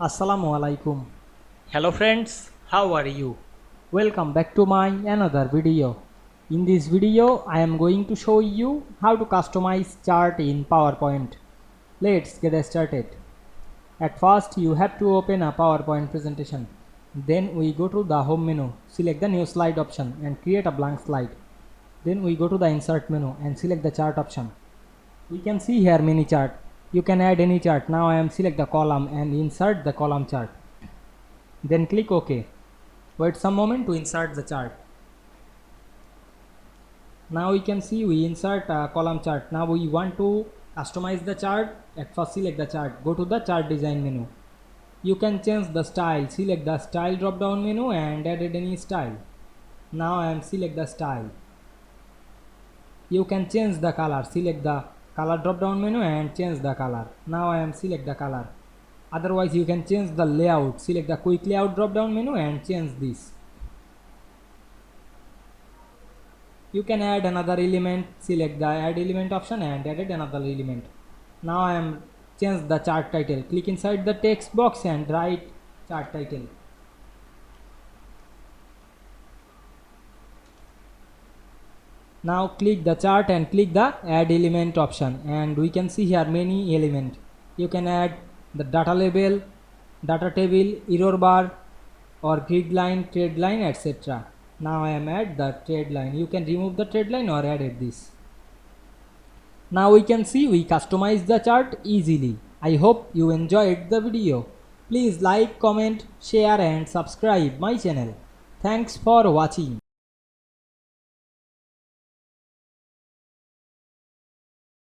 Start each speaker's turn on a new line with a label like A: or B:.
A: Assalamu Walaikum.
B: Hello friends, how are you?
A: Welcome back to my another video. In this video I am going to show you how to customize chart in PowerPoint. Let's get started. At first you have to open a PowerPoint presentation. Then we go to the home menu, select the new slide option and create a blank slide. Then we go to the insert menu and select the chart option. We can see here many chart. You can add any chart. Now I am select the column and insert the column chart. Then click OK. Wait some moment to insert the chart. Now we can see we insert a column chart. Now we want to customize the chart. At first select the chart. Go to the chart design menu. You can change the style. Select the style drop down menu and add any style. Now I am select the style. You can change the color. Select the color drop down menu and change the color. Now I am select the color. Otherwise you can change the layout. Select the quick layout drop down menu and change this. You can add another element. Select the add element option and add another element. Now I am change the chart title. Click inside the text box and write chart title. Now click the chart and click the add element option and we can see here many elements. You can add the data label, data table, error bar or grid line, trade line, etc. Now I am add the trade line. You can remove the trade line or add this. Now we can see we customize the chart easily. I hope you enjoyed the video. Please like, comment, share and subscribe my channel. Thanks for watching.